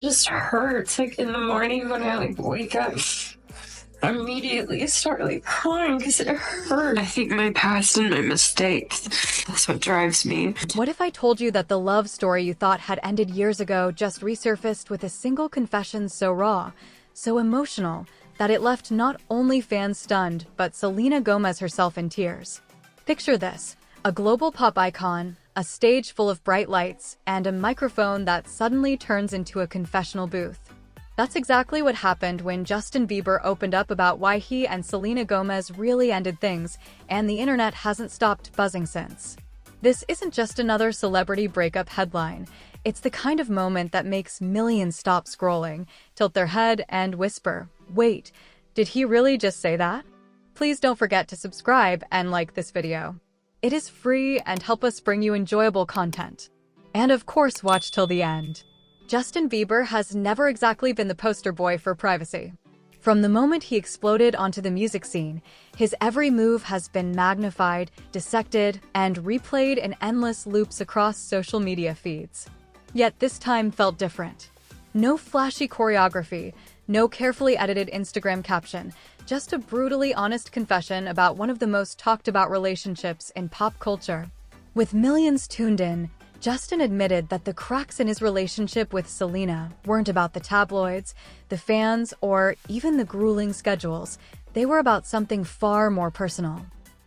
Just hurts like in the morning when I wake up. I immediately start crying because it hurt. I think my past and my mistakes. That's what drives me. What if I told you that the love story you thought had ended years ago just resurfaced with a single confession so raw, so emotional, that it left not only fans stunned, but Selena Gomez herself in tears? Picture this: a global pop icon, a stage full of bright lights, and a microphone that suddenly turns into a confessional booth. That's exactly what happened when Justin Bieber opened up about why he and Selena Gomez really ended things, and the internet hasn't stopped buzzing since. This isn't just another celebrity breakup headline. It's the kind of moment that makes millions stop scrolling, tilt their head, and whisper, "Wait, did he really just say that?" Please don't forget to subscribe and like this video. It is free and help us bring you enjoyable content. And of course, watch till the end. Justin Bieber has never exactly been the poster boy for privacy. From the moment he exploded onto the music scene, his every move has been magnified, dissected, and replayed in endless loops across social media feeds. Yet this time felt different. No flashy choreography, no carefully edited Instagram caption, just a brutally honest confession about one of the most talked about relationships in pop culture. With millions tuned in, Justin admitted that the cracks in his relationship with Selena weren't about the tabloids, the fans, or even the grueling schedules. They were about something far more personal.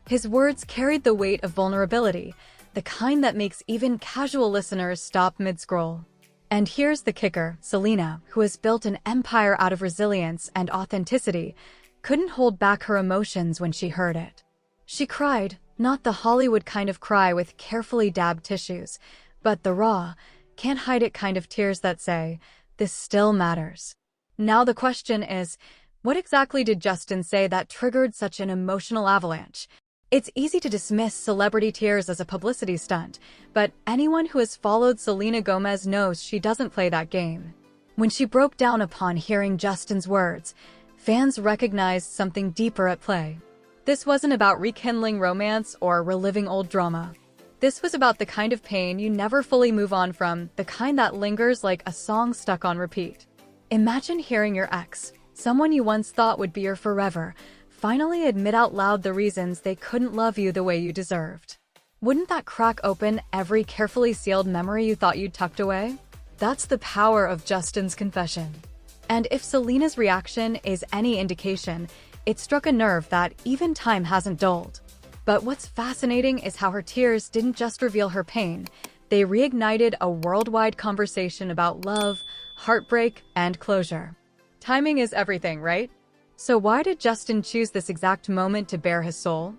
His words carried the weight of vulnerability, the kind that makes even casual listeners stop mid-scroll. And here's the kicker: Selena, who has built an empire out of resilience and authenticity, couldn't hold back her emotions when she heard it. She cried, not the Hollywood kind of cry with carefully dabbed tissues, but the raw, can't hide it kind of tears that say, "This still matters." Now the question is, what exactly did Justin say that triggered such an emotional avalanche? It's easy to dismiss celebrity tears as a publicity stunt, but anyone who has followed Selena Gomez knows she doesn't play that game. When she broke down upon hearing Justin's words, fans recognized something deeper at play. This wasn't about rekindling romance or reliving old drama. This was about the kind of pain you never fully move on from, the kind that lingers like a song stuck on repeat. Imagine hearing your ex, someone you once thought would be your forever, finally admit out loud the reasons they couldn't love you the way you deserved. Wouldn't that crack open every carefully sealed memory you thought you'd tucked away? That's the power of Justin's confession. And if Selena's reaction is any indication, it struck a nerve that even time hasn't dulled. But what's fascinating is how her tears didn't just reveal her pain, they reignited a worldwide conversation about love, heartbreak, and closure. Timing is everything, right? So why did Justin choose this exact moment to bare his soul?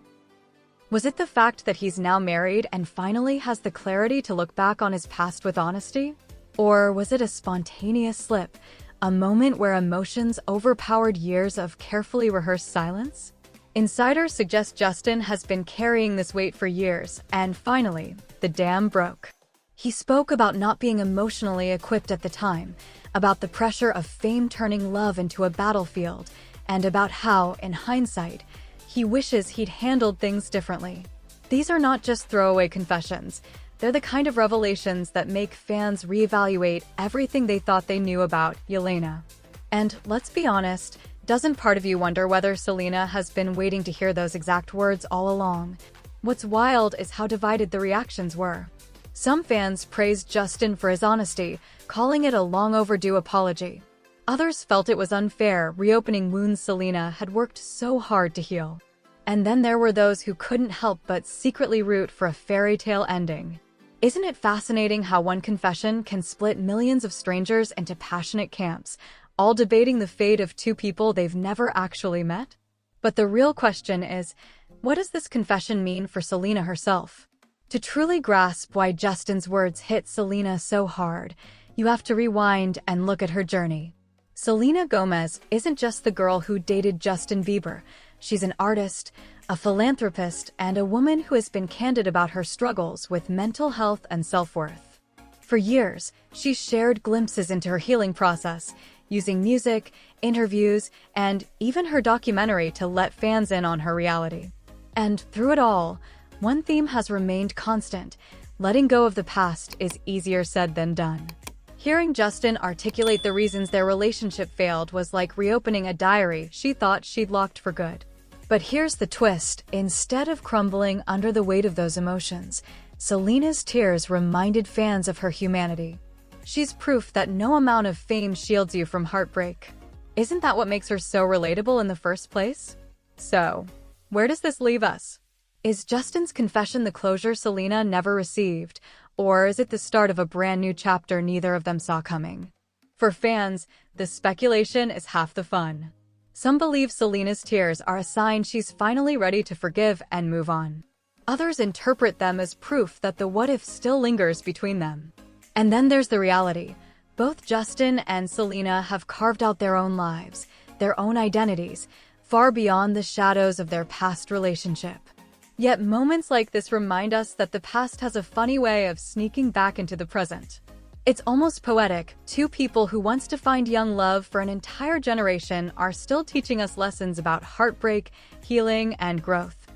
Was it the fact that he's now married and finally has the clarity to look back on his past with honesty? Or was it a spontaneous slip, a moment where emotions overpowered years of carefully rehearsed silence? Insiders suggest Justin has been carrying this weight for years, and finally, the dam broke. He spoke about not being emotionally equipped at the time, about the pressure of fame turning love into a battlefield, and about how, in hindsight, he wishes he'd handled things differently. These are not just throwaway confessions. They're the kind of revelations that make fans reevaluate everything they thought they knew about Yelena. And let's be honest, doesn't part of you wonder whether Selena has been waiting to hear those exact words all along? What's wild is how divided the reactions were. Some fans praised Justin for his honesty, calling it a long overdue apology. Others felt it was unfair, reopening wounds Selena had worked so hard to heal. And then there were those who couldn't help but secretly root for a fairy tale ending. Isn't it fascinating how one confession can split millions of strangers into passionate camps, all debating the fate of two people they've never actually met? But the real question is, what does this confession mean for Selena herself? To truly grasp why Justin's words hit Selena so hard, you have to rewind and look at her journey. Selena Gomez isn't just the girl who dated Justin Bieber. She's an artist, a philanthropist, and a woman who has been candid about her struggles with mental health and self-worth. For years, she's shared glimpses into her healing process, using music, interviews, and even her documentary to let fans in on her reality. And through it all, one theme has remained constant: letting go of the past is easier said than done. Hearing Justin articulate the reasons their relationship failed was like reopening a diary she thought she'd locked for good. But here's the twist. Instead of crumbling under the weight of those emotions, Selena's tears reminded fans of her humanity. She's proof that no amount of fame shields you from heartbreak. Isn't that what makes her so relatable in the first place? So, where does this leave us? Is Justin's confession the closure Selena never received, or is it the start of a brand new chapter neither of them saw coming? For fans, the speculation is half the fun. Some believe Selena's tears are a sign she's finally ready to forgive and move on. Others interpret them as proof that the what-if still lingers between them. And then there's the reality. Both Justin and Selena have carved out their own lives, their own identities, far beyond the shadows of their past relationship. Yet moments like this remind us that the past has a funny way of sneaking back into the present. It's almost poetic. Two people who once defined young love for an entire generation are still teaching us lessons about heartbreak, healing, and growth.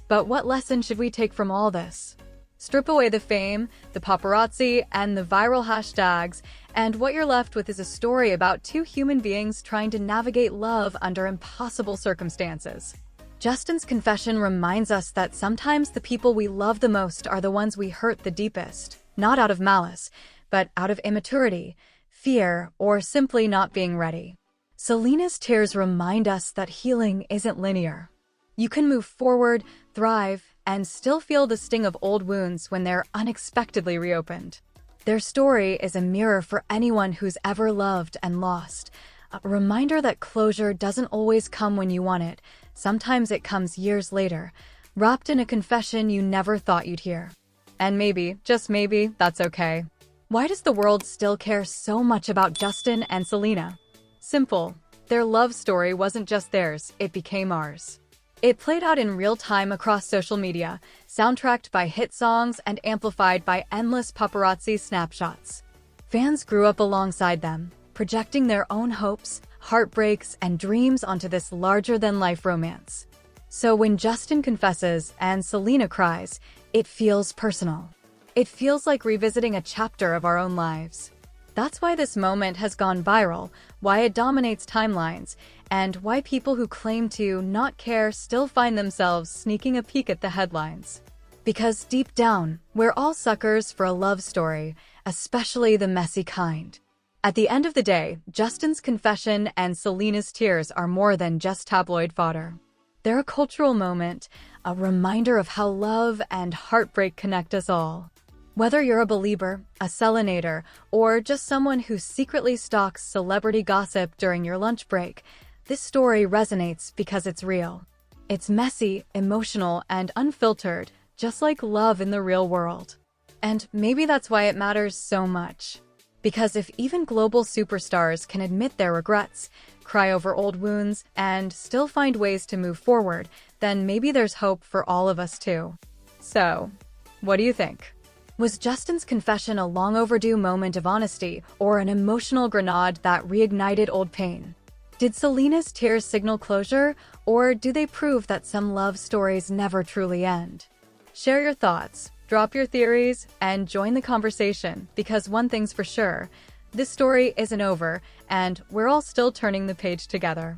But what lesson should we take from all this? Strip away the fame, the paparazzi, and the viral hashtags, and what you're left with is a story about two human beings trying to navigate love under impossible circumstances. Justin's confession reminds us that sometimes the people we love the most are the ones we hurt the deepest, not out of malice, but out of immaturity, fear, or simply not being ready. Selena's tears remind us that healing isn't linear. You can move forward, thrive, and still feel the sting of old wounds when they're unexpectedly reopened. Their story is a mirror for anyone who's ever loved and lost, a reminder that closure doesn't always come when you want it. Sometimes it comes years later, wrapped in a confession you never thought you'd hear. And maybe, just maybe, that's okay. Why does the world still care so much about Justin and Selena? Simple. Their love story wasn't just theirs, it became ours. It played out in real time across social media, soundtracked by hit songs and amplified by endless paparazzi snapshots. Fans grew up alongside them, projecting their own hopes, heartbreaks, and dreams onto this larger-than-life romance. So when Justin confesses and Selena cries, it feels personal. It feels like revisiting a chapter of our own lives. That's why this moment has gone viral, why it dominates timelines, and why people who claim to not care still find themselves sneaking a peek at the headlines. Because deep down, we're all suckers for a love story, especially the messy kind. At the end of the day, Justin's confession and Selena's tears are more than just tabloid fodder. They're a cultural moment, a reminder of how love and heartbreak connect us all. Whether you're a believer, a Selenator, or just someone who secretly stalks celebrity gossip during your lunch break, this story resonates because it's real. It's messy, emotional, and unfiltered, just like love in the real world. And maybe that's why it matters so much. Because if even global superstars can admit their regrets, cry over old wounds, and still find ways to move forward, then maybe there's hope for all of us too. So, what do you think? Was Justin's confession a long overdue moment of honesty, or an emotional grenade that reignited old pain? Did Selena's tears signal closure, or do they prove that some love stories never truly end? Share your thoughts, drop your theories, and join the conversation, because one thing's for sure, this story isn't over, and we're all still turning the page together.